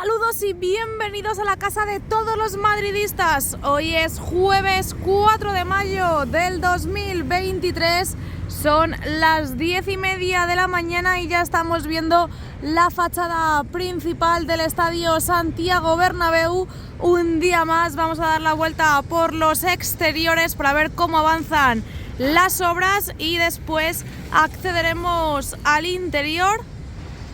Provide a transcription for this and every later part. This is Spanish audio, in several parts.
Saludos y bienvenidos a la casa de todos los madridistas. Hoy es jueves 4 de mayo del 2023. Son las 10:30 de la mañana y ya estamos viendo la fachada principal del estadio Santiago Bernabéu. Un día más vamos a dar la vuelta por los exteriores para ver cómo avanzan las obras y después accederemos al interior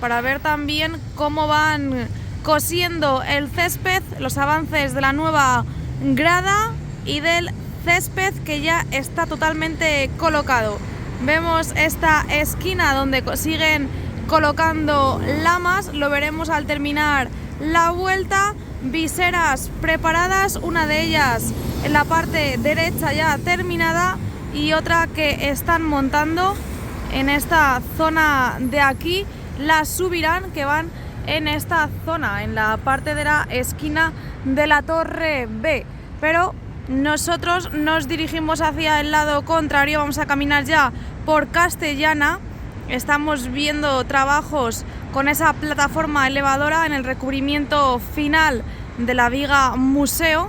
para ver también cómo van cosiendo el césped, los avances de la nueva grada y del césped que ya está totalmente colocado. Vemos esta esquina donde siguen colocando lamas, lo veremos al terminar la vuelta. Viseras preparadas, una de ellas en la parte derecha ya terminada y otra que están montando en esta zona de aquí. Las subirán, que van en esta zona, en la parte de la esquina de la Torre B, pero nosotros nos dirigimos hacia el lado contrario. Vamos a caminar ya por Castellana. Estamos viendo trabajos con esa plataforma elevadora en el recubrimiento final de la viga museo,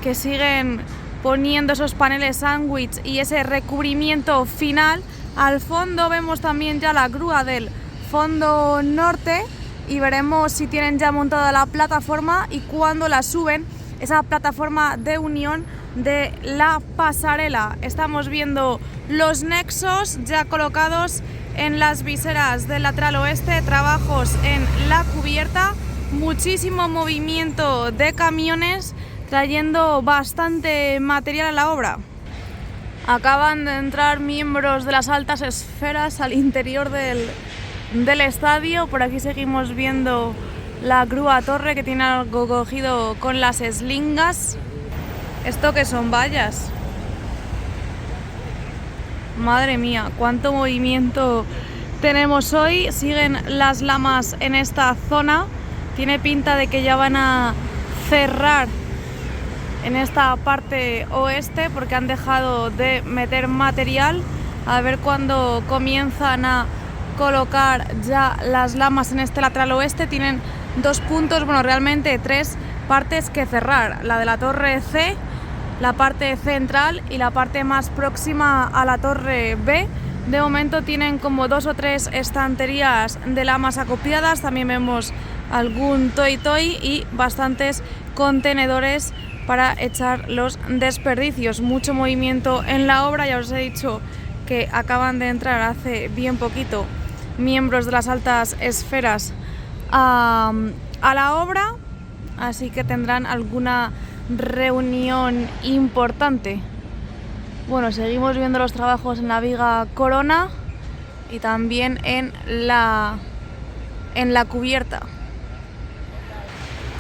que siguen poniendo esos paneles sándwich y ese recubrimiento final. Al fondo vemos también ya la grúa del fondo norte y veremos si tienen ya montada la plataforma y cuándo la suben, esa plataforma de unión de la pasarela. Estamos viendo los nexos ya colocados en las viseras del lateral oeste, trabajos en la cubierta, muchísimo movimiento de camiones trayendo bastante material a la obra. Acaban de entrar miembros de las altas esferas al interior del estadio. Por aquí seguimos viendo la grúa torre que tiene algo cogido con las eslingas. ¿Esto qué son? Vallas. Madre mía, cuánto movimiento tenemos hoy. Siguen las lamas en esta zona. Tiene pinta de que ya van a cerrar en esta parte oeste porque han dejado de meter material. A ver cuándo comienzan a colocar ya las lamas en este lateral oeste. Tienen dos puntos, bueno, realmente tres partes que cerrar: la de la torre C, la parte central y la parte más próxima a la torre B. De momento tienen como dos o tres estanterías de lamas acopiadas. También vemos algún toy y bastantes contenedores para echar los desperdicios. Mucho movimiento en la obra. Ya os he dicho que acaban de entrar hace bien poquito miembros de las altas esferas a la obra, así que tendrán alguna reunión importante. Bueno, seguimos viendo los trabajos en la viga corona y también en la cubierta.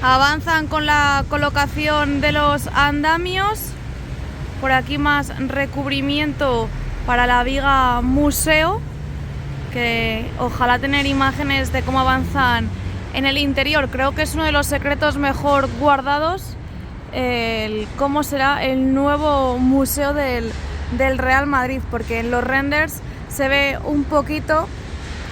Avanzan con la colocación de los andamios. Por aquí más recubrimiento para la viga museo, que ojalá tener imágenes de cómo avanzan en el interior. Creo que es uno de los secretos mejor guardados, cómo será el nuevo museo del Real Madrid, porque en los renders se ve un poquito,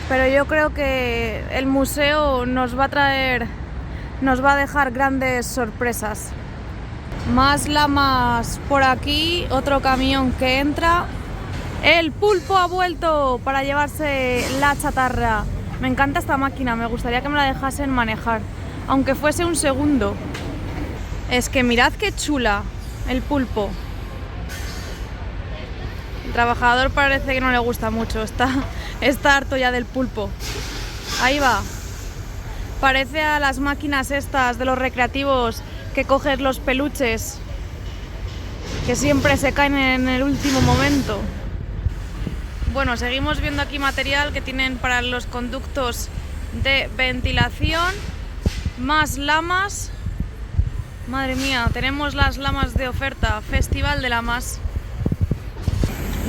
pero yo creo que el museo nos va a dejar grandes sorpresas. Más lamas por aquí, otro camión que entra. El pulpo ha vuelto para llevarse la chatarra. Me encanta esta máquina, me gustaría que me la dejasen manejar, aunque fuese un segundo. Es que mirad qué chula el pulpo. El trabajador parece que no le gusta mucho, está harto ya del pulpo. Ahí va. Parece a las máquinas estas de los recreativos que coges los peluches, que siempre se caen en el último momento. Bueno, seguimos viendo aquí material que tienen para los conductos de ventilación. Más lamas. Madre mía, tenemos las lamas de oferta. Festival de lamas.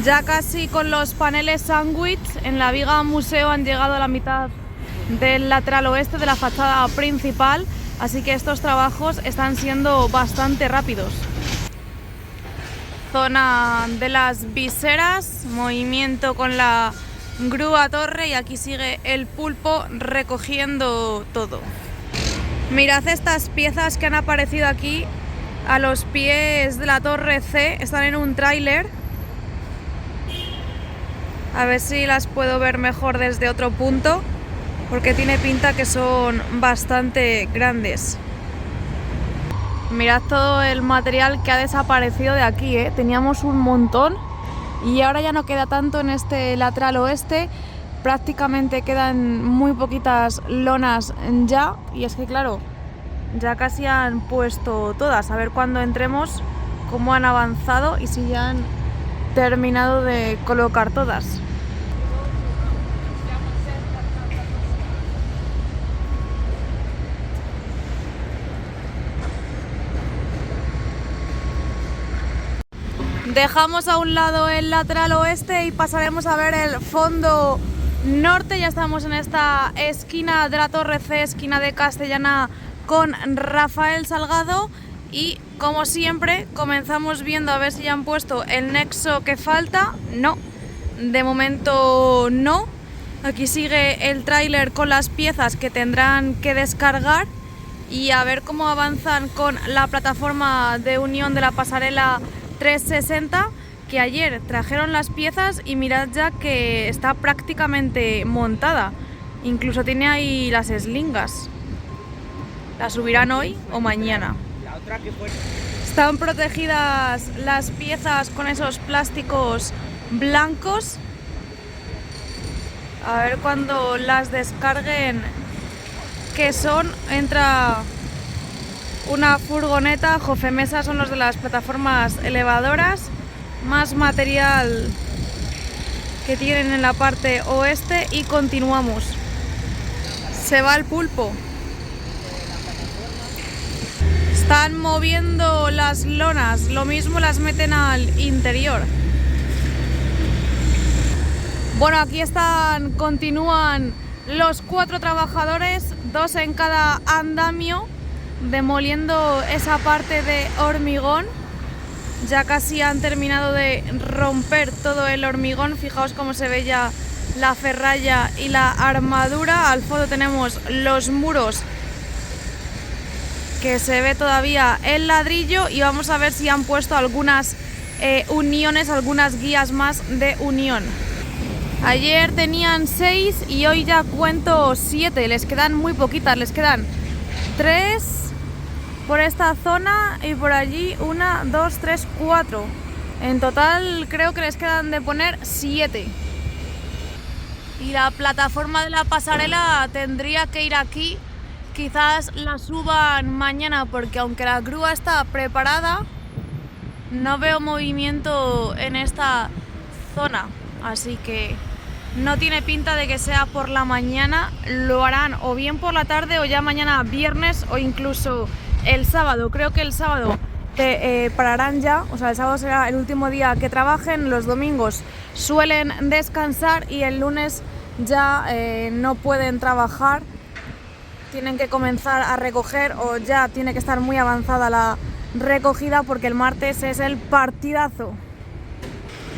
Ya casi con los paneles sándwich en la viga museo han llegado a la mitad del lateral oeste de la fachada principal, así que estos trabajos están siendo bastante rápidos. Zona de las viseras, movimiento con la grúa torre y aquí sigue el pulpo recogiendo todo. Mirad estas piezas que han aparecido aquí a los pies de la torre C, están en un tráiler. A ver si las puedo ver mejor desde otro punto, porque tiene pinta que son bastante grandes. Mirad todo el material que ha desaparecido de aquí, ¿eh? Teníamos un montón y ahora ya no queda tanto en este lateral oeste. Prácticamente quedan muy poquitas lonas ya, y es que claro, ya casi han puesto todas. A ver cuando entremos cómo han avanzado y si ya han terminado de colocar todas. Dejamos a un lado el lateral oeste y pasaremos a ver el fondo norte. Ya estamos en esta esquina de la Torre C, esquina de Castellana, con Rafael Salgado, y como siempre comenzamos viendo a ver si ya han puesto el nexo que falta. No, de momento no. Aquí sigue el tráiler con las piezas que tendrán que descargar, y a ver cómo avanzan con la plataforma de unión de la pasarela 360, que ayer trajeron las piezas y mirad ya que está prácticamente montada. Incluso tiene ahí las eslingas. Las subirán hoy o mañana. Están protegidas las piezas con esos plásticos blancos. A ver cuando las descarguen, que son, entra una furgoneta. Jofemesa son los de las plataformas elevadoras, más material que tienen en la parte oeste, y continuamos. Se va el pulpo. Están moviendo las lonas, lo mismo las meten al interior. Bueno, aquí están, continúan los 4 trabajadores, 2 en cada andamio, demoliendo esa parte de hormigón. Ya casi han terminado de romper todo el hormigón. Fijaos cómo se ve ya la ferralla y la armadura. Al fondo tenemos los muros, que se ve todavía el ladrillo, y vamos a ver si han puesto algunas uniones, algunas guías más de unión. Ayer tenían 6 y hoy ya cuento 7, les quedan muy poquitas, les quedan 3 por esta zona y por allí 1, 2, 3, 4. En total creo que les quedan de poner 7. Y la plataforma de la pasarela tendría que ir aquí. Quizás la suban mañana, porque aunque la grúa está preparada, no veo movimiento en esta zona. Así que no tiene pinta de que sea por la mañana. Lo harán o bien por la tarde o ya mañana viernes, o incluso el sábado. Creo que el sábado pararán ya, o sea, el sábado será el último día que trabajen. Los domingos suelen descansar y el lunes ya no pueden trabajar. Tienen que comenzar a recoger, o ya tiene que estar muy avanzada la recogida, porque el martes es el partidazo.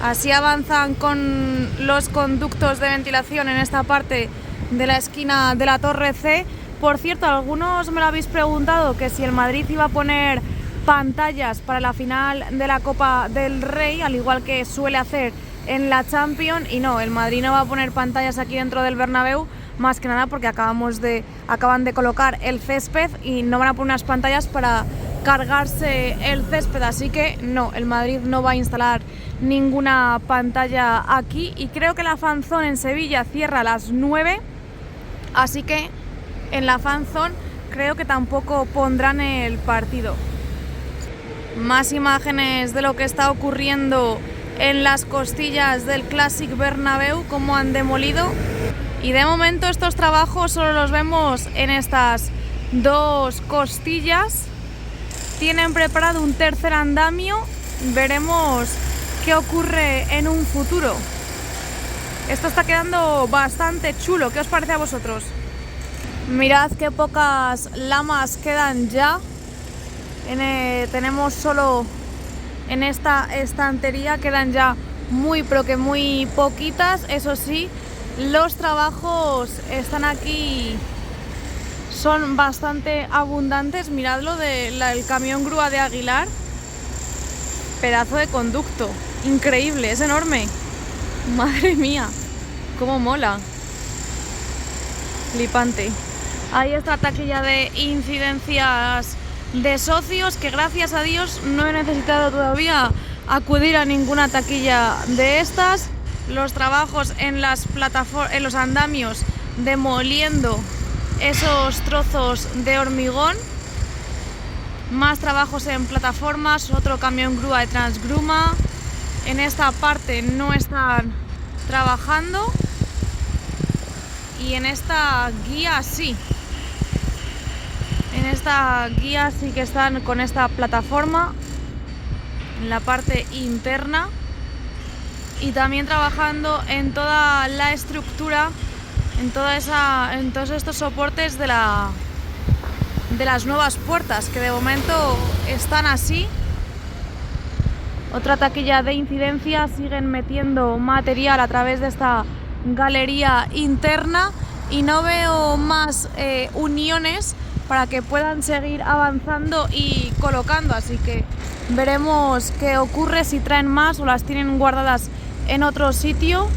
Así avanzan con los conductos de ventilación en esta parte de la esquina de la Torre C. Por cierto, algunos me lo habéis preguntado, que si el Madrid iba a poner pantallas para la final de la Copa del Rey, al igual que suele hacer en la Champions, y no, el Madrid no va a poner pantallas aquí dentro del Bernabéu, más que nada porque acaban de colocar el césped y no van a poner unas pantallas para cargarse el césped, así que no, el Madrid no va a instalar ninguna pantalla aquí. Y creo que la Fanzone en Sevilla cierra a las 9, así que en la Fanzone creo que tampoco pondrán el partido. Más imágenes de lo que está ocurriendo en las costillas del Clásic Bernabéu, cómo han demolido. Y de momento estos trabajos solo los vemos en estas 2 costillas. Tienen preparado un tercer andamio. Veremos qué ocurre en un futuro. Esto está quedando bastante chulo. ¿Qué os parece a vosotros? Mirad qué pocas lamas quedan ya. Tenemos solo en esta estantería, quedan ya muy, pero que muy poquitas. Eso sí, los trabajos están aquí son bastante abundantes. Miradlo del camión grúa de Aguilar. Pedazo de conducto. Increíble, es enorme. Madre mía, cómo mola. Flipante. Ahí está la taquilla de incidencias de socios, que gracias a Dios no he necesitado todavía acudir a ninguna taquilla de estas. Los trabajos en las plataformas, en los andamios, demoliendo esos trozos de hormigón. Más trabajos en plataformas, otro camión grúa de Transgruma. En esta parte no están trabajando y en esta guía sí. En esta guía sí que están con esta plataforma en la parte interna y también trabajando en toda la estructura, en todos estos soportes de las nuevas puertas, que de momento están así. Otra taquilla de incidencia, siguen metiendo material a través de esta galería interna y no veo más uniones para que puedan seguir avanzando y colocando, así que veremos qué ocurre, si traen más o las tienen guardadas en otro sitio,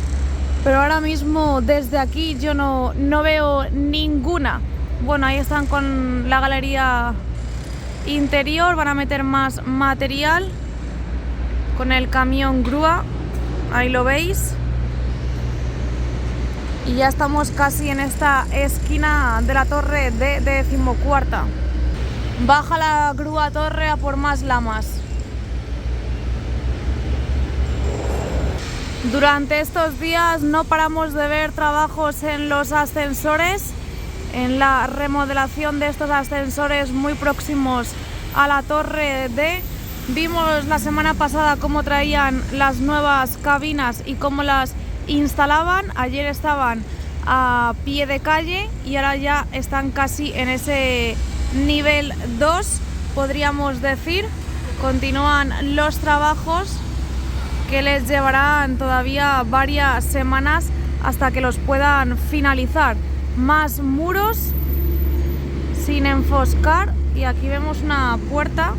pero ahora mismo desde aquí yo no veo ninguna. Bueno, ahí están con la galería interior, van a meter más material con el camión grúa, ahí lo veis. Y ya estamos casi en esta esquina de la torre de 14ª. Baja la grúa torre a por más lamas. Durante estos días no paramos de ver trabajos en los ascensores, en la remodelación de estos ascensores muy próximos a la torre D. Vimos la semana pasada cómo traían las nuevas cabinas y cómo las instalaban. Ayer estaban a pie de calle y ahora ya están casi en ese nivel 2, podríamos decir. Continúan los trabajos que les llevarán todavía varias semanas hasta que los puedan finalizar. Más muros sin enfoscar y aquí vemos una puerta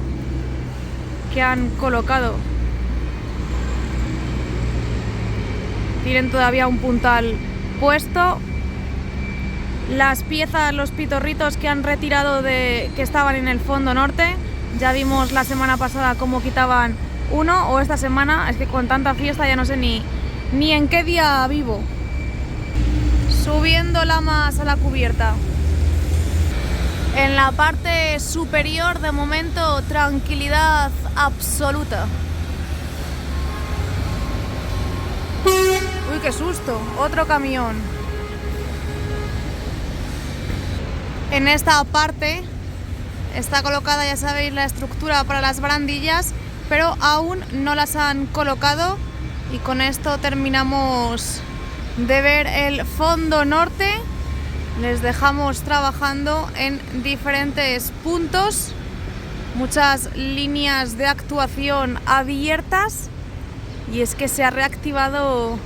que han colocado. Tienen todavía un puntal puesto. Las piezas, los pitorritos que han retirado que estaban en el fondo norte, ya vimos la semana pasada cómo quitaban uno, o esta semana, es que con tanta fiesta ya no sé ni en qué día vivo. Subiendo lamas a la cubierta. En la parte superior, de momento, tranquilidad absoluta. Uy, qué susto, otro camión. En esta parte está colocada, ya sabéis, la estructura para las barandillas, pero aún no las han colocado y con esto terminamos de ver el fondo norte. Les dejamos trabajando en diferentes puntos, muchas líneas de actuación abiertas y es que se ha reactivado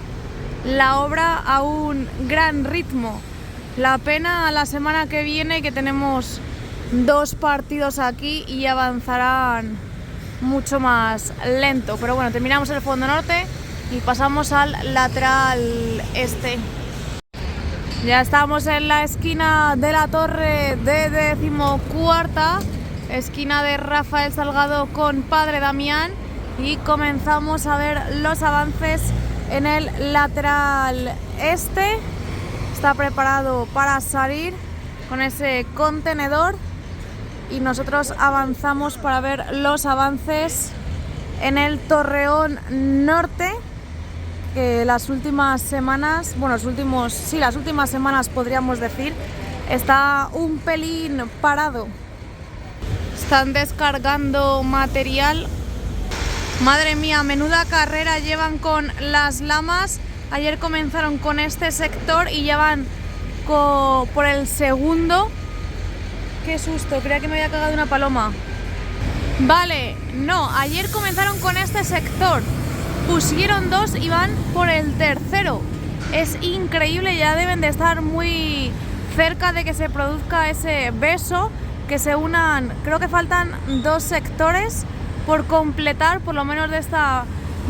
la obra a un gran ritmo. La pena la semana que viene, que tenemos 2 partidos aquí y avanzarán mucho más lento, pero bueno, terminamos el fondo norte y pasamos al lateral este. Ya estamos en la esquina de la torre de 14ª, esquina de Rafael Salgado con Padre Damián, y comenzamos a ver los avances en el lateral este. Está preparado para salir con ese contenedor y nosotros avanzamos para ver los avances en el Torreón Norte, que las últimas semanas, bueno, las últimas semanas podríamos decir, está un pelín parado. Están descargando material. Madre mía, menuda carrera llevan con las lamas. Ayer comenzaron con este sector y ya van por el segundo. Qué susto, creía que me había cagado una paloma. Vale, no, ayer comenzaron con este sector, pusieron 2 y van por el tercero. Es increíble, ya deben de estar muy cerca de que se produzca ese beso, que se unan, creo que faltan 2 sectores por completar, por lo menos de esta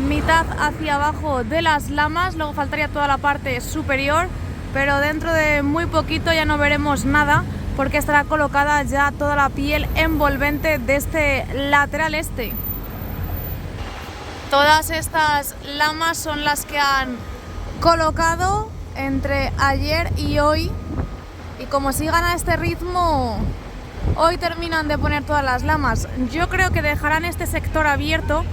mitad hacia abajo de las lamas. Luego faltaría toda la parte superior, pero dentro de muy poquito ya no veremos nada, porque estará colocada ya toda la piel envolvente de este lateral este. Todas estas lamas son las que han colocado entre ayer y hoy, y como sigan a este ritmo, hoy terminan de poner todas las lamas. Yo creo que dejarán este sector abierto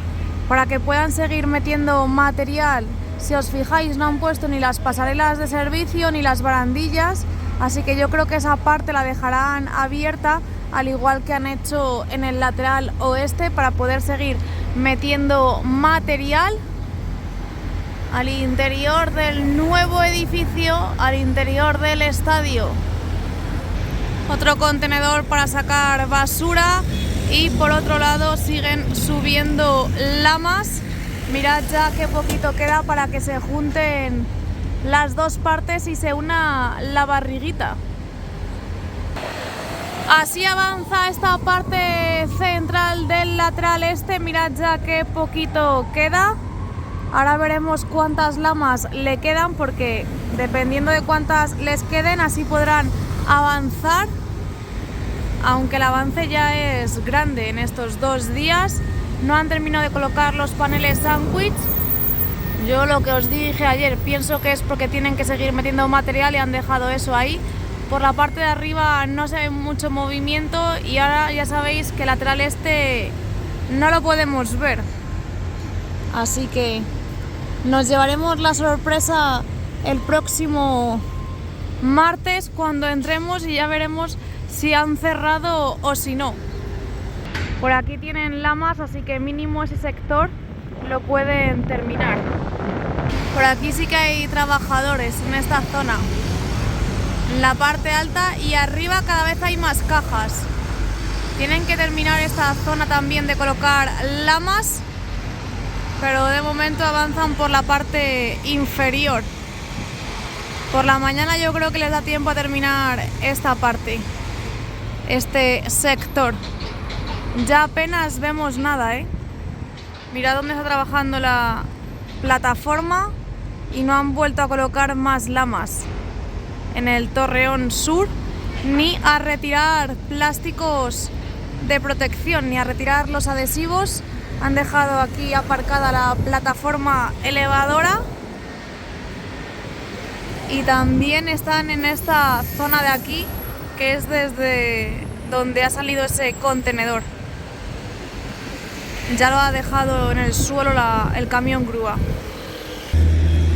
para que puedan seguir metiendo material. Si os fijáis, no han puesto ni las pasarelas de servicio ni las barandillas, así que yo creo que esa parte la dejarán abierta, al igual que han hecho en el lateral oeste, para poder seguir metiendo material al interior del nuevo edificio, al interior del estadio. Otro contenedor para sacar basura, y por otro lado siguen subiendo lamas. Mirad ya qué poquito queda para que se junten las dos partes y se una la barriguita. Así avanza esta parte central del lateral este. Mirad ya qué poquito queda. Ahora veremos cuántas lamas le quedan, porque dependiendo de cuántas les queden, así podrán avanzar, aunque el avance ya es grande en estos 2 días. No han terminado de colocar los paneles sándwich. Yo lo que os dije ayer, pienso que es porque tienen que seguir metiendo material y han dejado eso ahí. Por la parte de arriba no se ve mucho movimiento, y ahora ya sabéis que el lateral este no lo podemos ver. Así que nos llevaremos la sorpresa el próximo martes cuando entremos, y ya veremos si han cerrado o si no. Por aquí tienen lamas, así que mínimo ese sector lo pueden terminar. Por aquí sí que hay trabajadores en esta zona, en la parte alta, y arriba cada vez hay más cajas. Tienen que terminar esta zona también de colocar lamas, pero de momento avanzan por la parte inferior. Por la mañana yo creo que les da tiempo a terminar esta parte, este sector. Ya apenas vemos nada, Mirad dónde está trabajando la plataforma, y no han vuelto a colocar más lamas en el torreón sur, ni a retirar plásticos de protección, ni a retirar los adhesivos. Han dejado aquí aparcada la plataforma elevadora, y también están en esta zona de aquí, que es desde donde ha salido ese contenedor. Ya lo ha dejado en el suelo el camión grúa.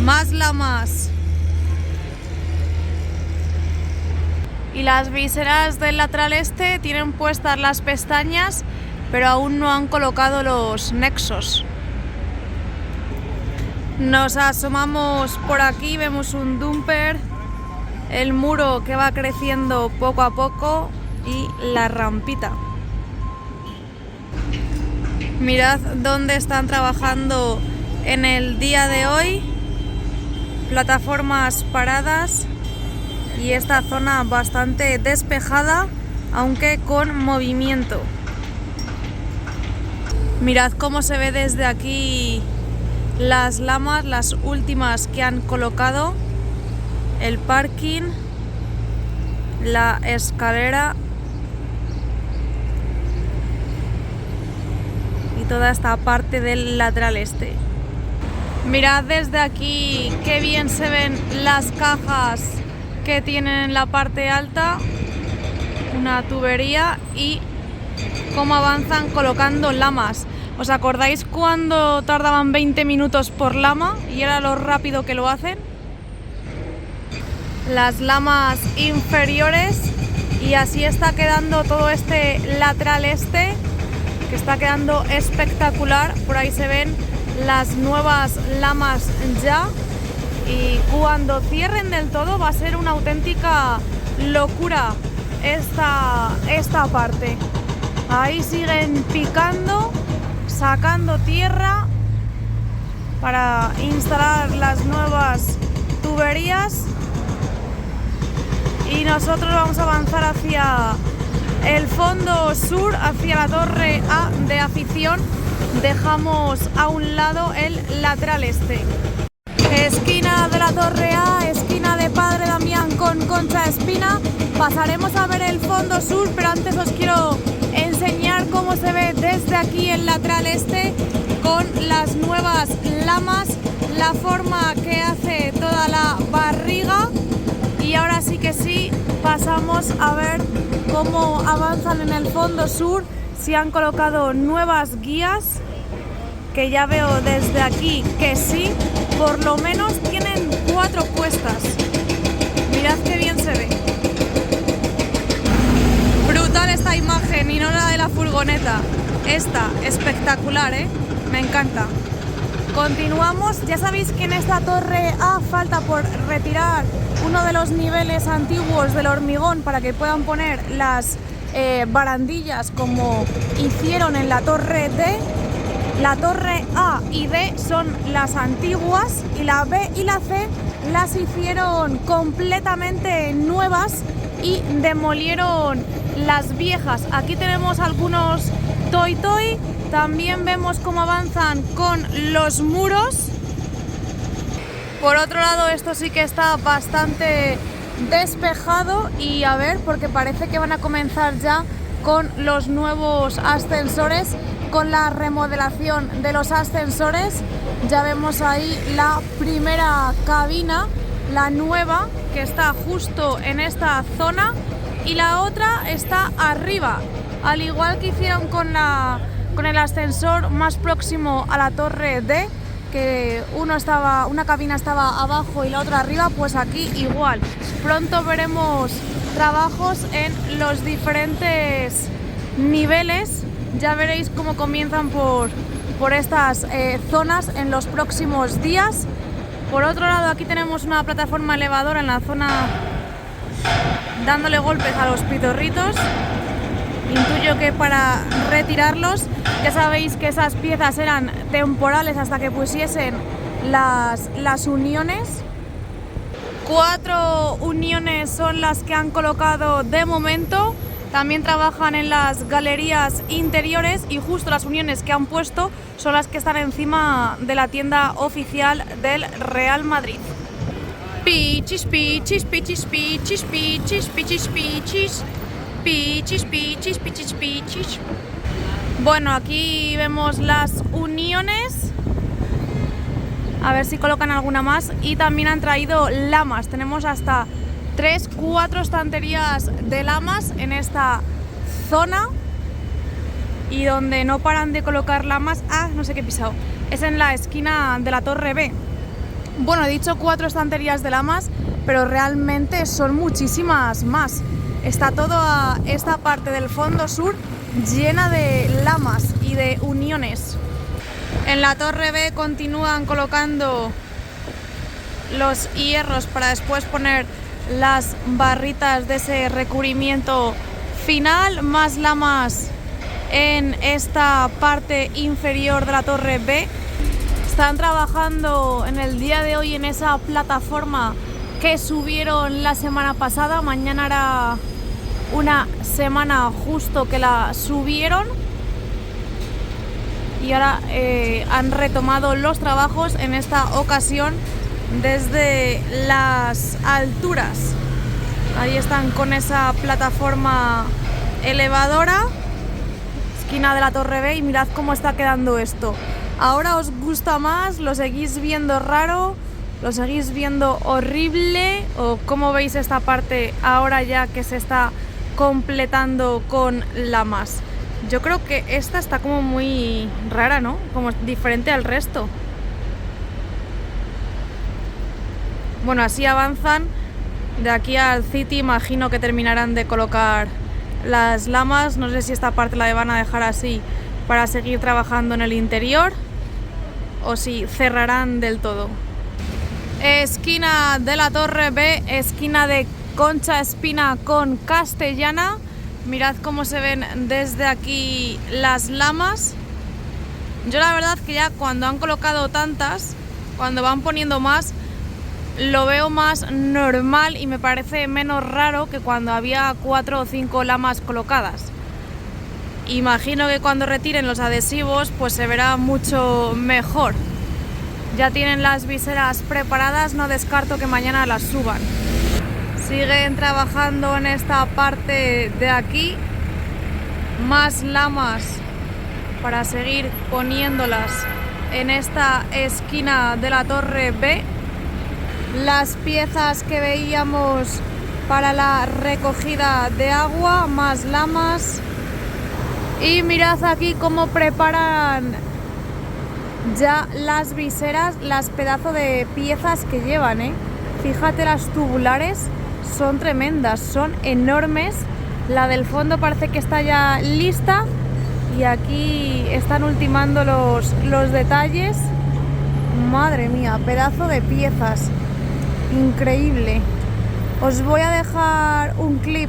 Más lamas. Y las viseras del lateral este tienen puestas las pestañas, pero aún no han colocado los nexos. Nos asomamos por aquí, vemos un dumper, el muro que va creciendo poco a poco y la rampita. Mirad dónde están trabajando en el día de hoy. Plataformas paradas y esta zona bastante despejada, aunque con movimiento. Mirad cómo se ve desde aquí las lamas, las últimas que han colocado, el parking, la escalera y toda esta parte del lateral este. Mirad desde aquí qué bien se ven las cajas que tienen en la parte alta, una tubería, y cómo avanzan colocando lamas. ¿Os acordáis cuando tardaban 20 minutos por lama y era lo rápido que lo hacen? Las lamas inferiores, y así está quedando todo este lateral este, que está quedando espectacular. Por ahí se ven las nuevas lamas ya, y cuando cierren del todo va a ser una auténtica locura esta parte. Ahí siguen picando, sacando tierra para instalar las nuevas tuberías, y nosotros vamos a avanzar hacia el fondo sur, hacia la torre A de afición. Dejamos a un lado el lateral este. Esquina de la torre A, esquina de Padre Damián con Concha Espina. Pasaremos a ver el fondo sur, pero antes os quiero enseñar cómo se ve desde aquí el lateral este con las nuevas lamas, la forma que hace toda la barriga. Y ahora sí que sí, pasamos a ver cómo avanzan en el fondo sur, si han colocado nuevas guías, que ya veo desde aquí que sí, por lo menos tienen 4 puestas. Mirad qué bien se ve. Brutal esta imagen y no la de la furgoneta. Esta, espectacular, me encanta. Continuamos, ya sabéis que en esta torre A falta por retirar uno de los niveles antiguos del hormigón para que puedan poner las barandillas como hicieron en la torre D. La torre A y D son las antiguas y la B y la C las hicieron completamente nuevas y demolieron las viejas. Aquí tenemos algunos toy toy. También vemos cómo avanzan con los muros. Por otro lado, esto sí que está bastante despejado y a ver, porque parece que van a comenzar ya con los nuevos ascensores, con la remodelación de los ascensores. Ya vemos ahí la primera cabina, la nueva, que está justo en esta zona, y la otra está arriba, al igual que hicieron con el ascensor más próximo a la torre D, que una cabina estaba abajo y la otra arriba, pues aquí igual. Pronto veremos trabajos en los diferentes niveles. Ya veréis cómo comienzan por estas zonas en los próximos días. Por otro lado, aquí tenemos una plataforma elevadora en la zona, dándole golpes a los pitorritos. Intuyo que para retirarlos. Ya sabéis que esas piezas eran temporales hasta que pusiesen las uniones. 4 uniones son las que han colocado de momento. También trabajan en las galerías interiores y justo las uniones que han puesto son las que están encima de la tienda oficial del Real Madrid. Pichis, pichis, pichis, pichis, pichis, pichis, pichis. Pichis, pichis, pichis, pichis. Bueno, aquí vemos las uniones. A ver si colocan alguna más. Y también han traído lamas. Tenemos hasta 3-4 estanterías de lamas en esta zona. Y donde no paran de colocar lamas. Ah, no sé qué he pisado. Es en la esquina de la torre B. Bueno, he dicho 4 estanterías de lamas, pero realmente son muchísimas más. Está toda esta parte del fondo sur llena de lamas y de uniones. En la torre B continúan colocando los hierros para después poner las barritas de ese recubrimiento final. Más lamas en esta parte inferior de la torre B. Están trabajando en el día de hoy en esa plataforma que subieron la semana pasada. Mañana hará una semana justo que la subieron y ahora han retomado los trabajos, en esta ocasión desde las alturas. Ahí están con esa plataforma elevadora, esquina de la torre B, y mirad cómo está quedando esto. Ahora os gusta más, lo seguís viendo raro, lo seguís viendo horrible, o cómo veis esta parte ahora ya que se está completando con lamas. Yo creo que esta está como muy rara, ¿no? Como diferente al resto. Bueno, así avanzan. De aquí al City imagino que terminarán de colocar las lamas. No sé si esta parte la van a dejar así para seguir trabajando en el interior o si cerrarán del todo. Esquina de la torre B, esquina de Concha Espina con Castellana. Mirad cómo se ven desde aquí las lamas. Yo la verdad que ya cuando han colocado tantas, cuando van poniendo más, lo veo más normal y me parece menos raro que cuando había 4 o 5 lamas colocadas. Imagino que cuando retiren los adhesivos pues se verá mucho mejor. Ya tienen las viseras preparadas, no descarto que mañana las suban. Siguen trabajando en esta parte de aquí, más lamas para seguir poniéndolas en esta esquina de la torre B. Las piezas que veíamos para la recogida de agua, más lamas. Y mirad aquí cómo preparan ya las viseras, las pedazos de piezas que llevan, ¿eh? Fíjate, las tubulares son tremendas, son enormes. La del fondo parece que está ya lista y aquí están ultimando los detalles. Madre mía, pedazo de piezas, increíble. Os voy a dejar un clip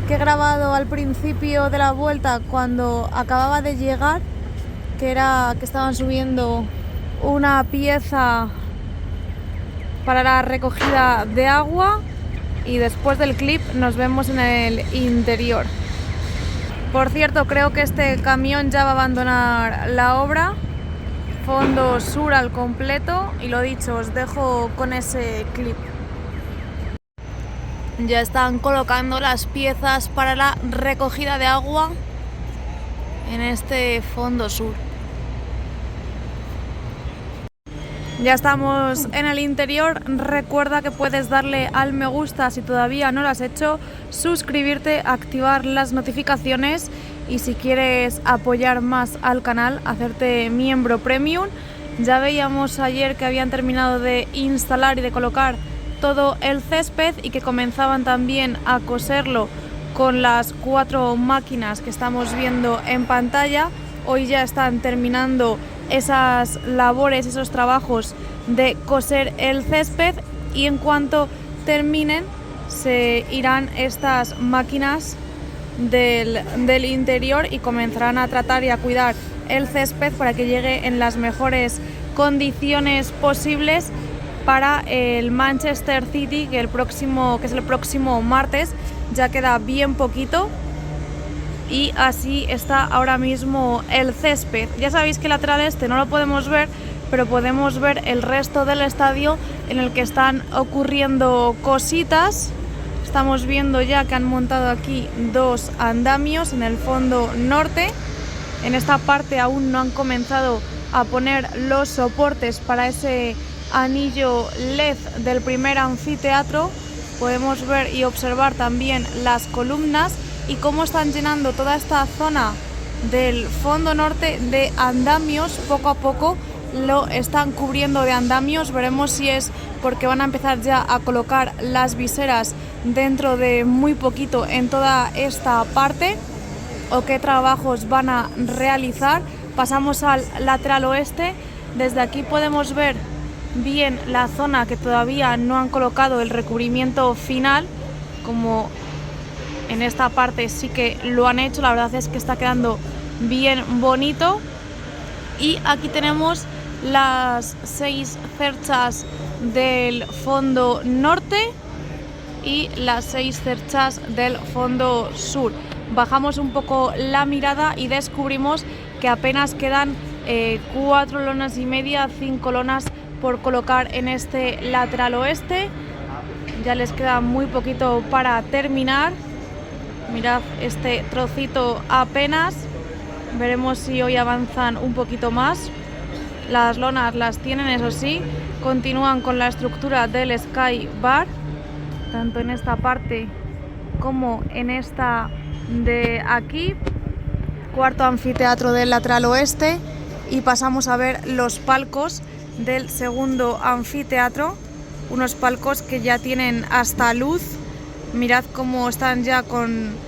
que he grabado al principio de la vuelta cuando acababa de llegar, que estaban subiendo una pieza para la recogida de agua, y después del clip nos vemos en el interior. Por cierto, creo que este camión ya va a abandonar la obra. Fondo sur al completo, y lo dicho, os dejo con ese clip. Ya están colocando las piezas para la recogida de agua en este fondo sur. Ya estamos en el interior. Recuerda que puedes darle al me gusta si todavía no lo has hecho, suscribirte, activar las notificaciones y si quieres apoyar más al canal, hacerte miembro premium. Ya veíamos ayer que habían terminado de instalar y de colocar todo el césped y que comenzaban también a coserlo con las 4 máquinas que estamos viendo en pantalla. Hoy ya están terminando esas labores, esos trabajos de coser el césped, y en cuanto terminen se irán estas máquinas del interior y comenzarán a tratar y a cuidar el césped para que llegue en las mejores condiciones posibles para el Manchester City, que es el próximo martes. Ya queda bien poquito. Y así está ahora mismo el césped. Ya sabéis que el lateral este no lo podemos ver, pero podemos ver el resto del estadio en el que están ocurriendo cositas. Estamos viendo ya que han montado aquí 2 andamios en el fondo norte. En esta parte aún no han comenzado a poner los soportes para ese anillo LED del primer anfiteatro. Podemos ver y observar también las columnas y cómo están llenando toda esta zona del fondo norte de andamios. Poco a poco lo están cubriendo de andamios. Veremos si es porque van a empezar ya a colocar las viseras dentro de muy poquito en toda esta parte, o qué trabajos van a realizar. Pasamos al lateral oeste. Desde aquí podemos ver bien la zona que todavía no han colocado el recubrimiento final, como en esta parte sí que lo han hecho. La verdad es que está quedando bien bonito. Y aquí tenemos las 6 cerchas del fondo norte y las 6 cerchas del fondo sur. Bajamos un poco la mirada y descubrimos que apenas quedan 4 lonas y media, 5 lonas por colocar en este lateral oeste. Ya les queda muy poquito para terminar. Mirad este trocito apenas. Veremos si hoy avanzan un poquito más. Las lonas las tienen, eso sí. Continúan con la estructura del Sky Bar, tanto en esta parte como en esta de aquí. Cuarto anfiteatro del lateral oeste. Y pasamos a ver los palcos del segundo anfiteatro. Unos palcos que ya tienen hasta luz. Mirad cómo están ya con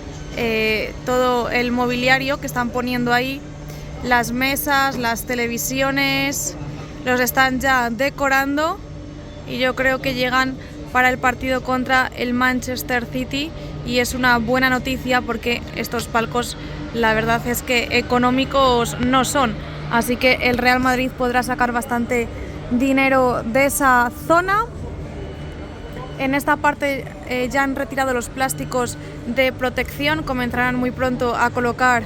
todo el mobiliario que están poniendo ahí. Las mesas, las televisiones, los están ya decorando. Y yo creo que llegan para el partido contra el Manchester City. Y es una buena noticia porque estos palcos, la verdad es que económicos no son. Así que el Real Madrid podrá sacar bastante dinero de esa zona. En esta parte ya han retirado los plásticos de protección, comenzarán muy pronto a colocar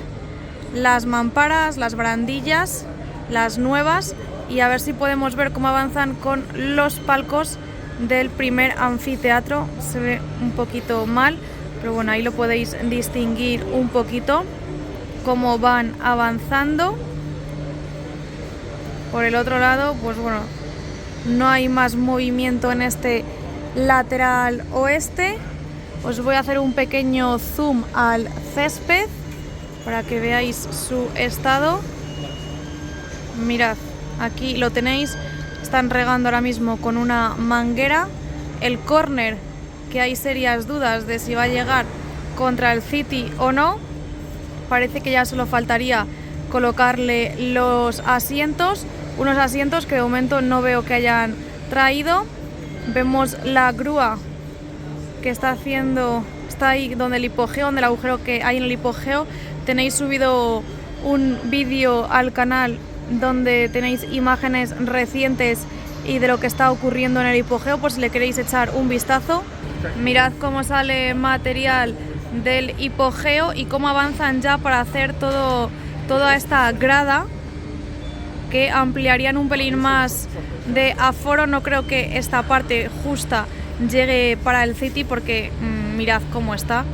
las mamparas, las barandillas, las nuevas, y a ver si podemos ver cómo avanzan con los palcos del primer anfiteatro. Se ve un poquito mal, pero bueno, ahí lo podéis distinguir un poquito cómo van avanzando. Por el otro lado, pues bueno, no hay más movimiento en este lateral oeste. Os voy a hacer un pequeño zoom al césped para que veáis su estado. Mirad, aquí lo tenéis, están regando ahora mismo con una manguera. El córner, que hay serias dudas de si va a llegar contra el City o no. Parece que ya solo faltaría colocarle los asientos, unos asientos que de momento no veo que hayan traído. Vemos la grúa que está ahí donde el hipogeo, donde el agujero que hay en el hipogeo. Tenéis subido un vídeo al canal donde tenéis imágenes recientes y de lo que está ocurriendo en el hipogeo, por si le queréis echar un vistazo. Mirad cómo sale material del hipogeo y cómo avanzan ya para hacer toda esta grada, que ampliarían un pelín más de aforo. No creo que esta parte justa llegue para el City porque mirad cómo está,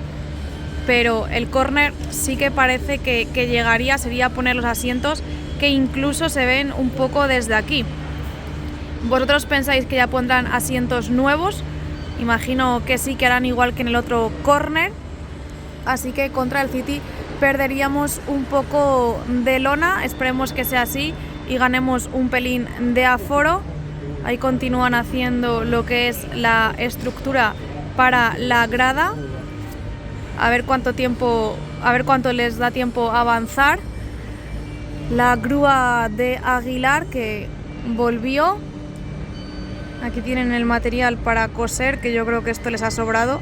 pero el córner sí que parece que llegaría, sería poner los asientos, que incluso se ven un poco desde aquí. ¿Vosotros pensáis que ya pondrán asientos nuevos? Imagino que sí, que harán igual que en el otro córner, así que contra el City perderíamos un poco de lona. Esperemos que sea así y ganemos un pelín de aforo. Ahí continúan haciendo lo que es la estructura para la grada. A ver cuánto les da tiempo a avanzar. La grúa de Aguilar que volvió. Aquí tienen el material para coser, que yo creo que esto les ha sobrado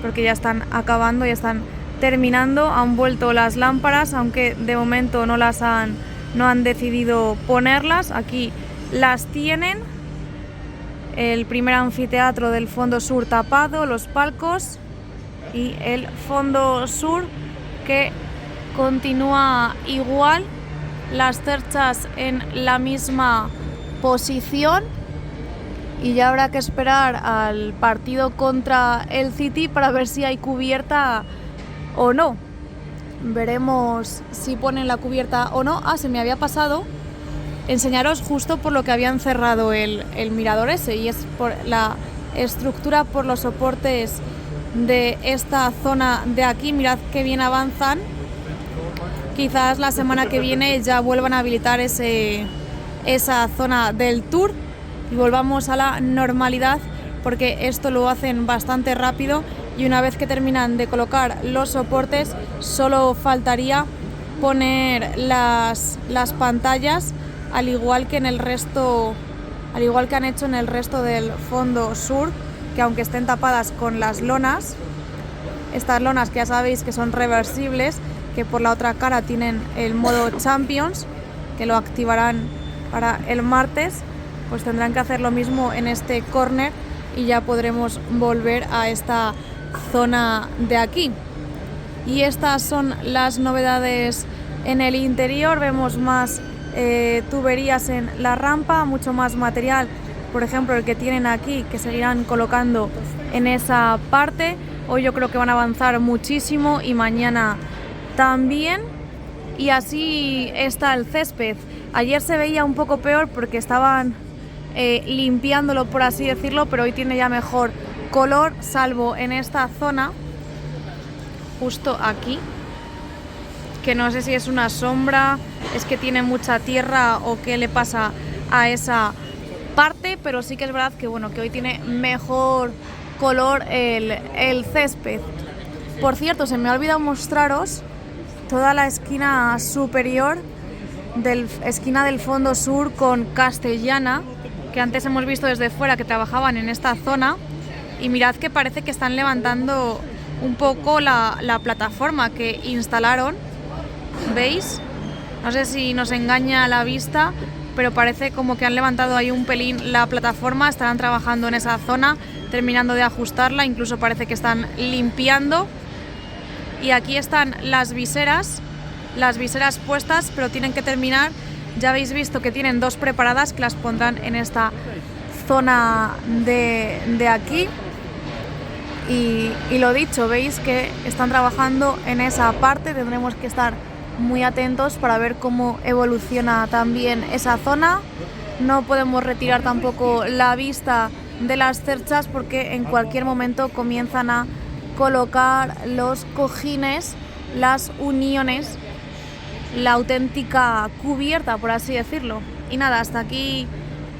porque ya están acabando, ya están terminando. Han vuelto las lámparas, aunque de momento no han decidido ponerlas. Aquí las tienen. El primer anfiteatro del fondo sur tapado, los palcos, y el fondo sur que continúa igual, las cerchas en la misma posición, y ya habrá que esperar al partido contra el City para ver si hay cubierta o no. Veremos si ponen la cubierta o no. Se me había pasado enseñaros justo por lo que habían cerrado el mirador ese, y es por la estructura, por los soportes de esta zona de aquí. Mirad qué bien avanzan. Quizás la semana que viene ya vuelvan a habilitar esa zona del tour y volvamos a la normalidad, porque esto lo hacen bastante rápido, y una vez que terminan de colocar los soportes solo faltaría poner las pantallas, al igual que han hecho en el resto del fondo sur, que aunque estén tapadas con las lonas, estas lonas que ya sabéis que son reversibles, que por la otra cara tienen el modo Champions, que lo activarán para el martes, pues tendrán que hacer lo mismo en este córner y ya podremos volver a esta zona de aquí. Y estas son las novedades en el interior. Vemos más tuberías en la rampa, mucho más material, por ejemplo el que tienen aquí, que seguirán colocando en esa parte. Hoy yo creo que van a avanzar muchísimo y mañana también. Y así está el césped. Ayer se veía un poco peor porque estaban limpiándolo, por así decirlo, pero hoy tiene ya mejor color, salvo en esta zona justo aquí, que no sé si es una sombra, es que tiene mucha tierra o qué le pasa a esa parte, pero sí que es verdad que bueno, que hoy tiene mejor color el césped. Por cierto, se me ha olvidado mostraros toda la esquina superior esquina del fondo sur con Castellana, que antes hemos visto desde fuera que trabajaban en esta zona, y mirad que parece que están levantando un poco la plataforma que instalaron. ¿Veis? No sé si nos engaña la vista, pero parece como que han levantado ahí un pelín la plataforma. Estarán trabajando en esa zona terminando de ajustarla, incluso parece que están limpiando. Y aquí están las viseras puestas, pero tienen que terminar. Ya habéis visto que tienen 2 preparadas, que las pondrán en esta zona de aquí. Y lo dicho, veis que están trabajando en esa parte. Tendremos que estar muy atentos para ver cómo evoluciona también esa zona. No podemos retirar tampoco la vista de las cerchas porque en cualquier momento comienzan a colocar los cojines, las uniones, la auténtica cubierta, por así decirlo. Y nada, hasta aquí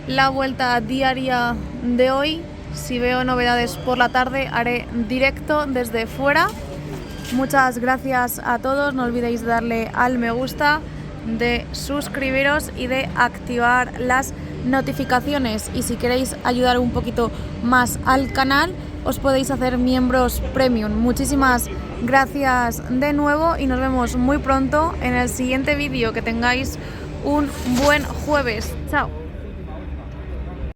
la vuelta diaria de hoy. Si veo novedades por la tarde haré directo desde fuera. Muchas gracias a todos, no olvidéis de darle al me gusta, de suscribiros y de activar las notificaciones. Y si queréis ayudar un poquito más al canal, os podéis hacer miembros premium. Muchísimas gracias de nuevo y nos vemos muy pronto en el siguiente vídeo. Que tengáis un buen jueves. Chao.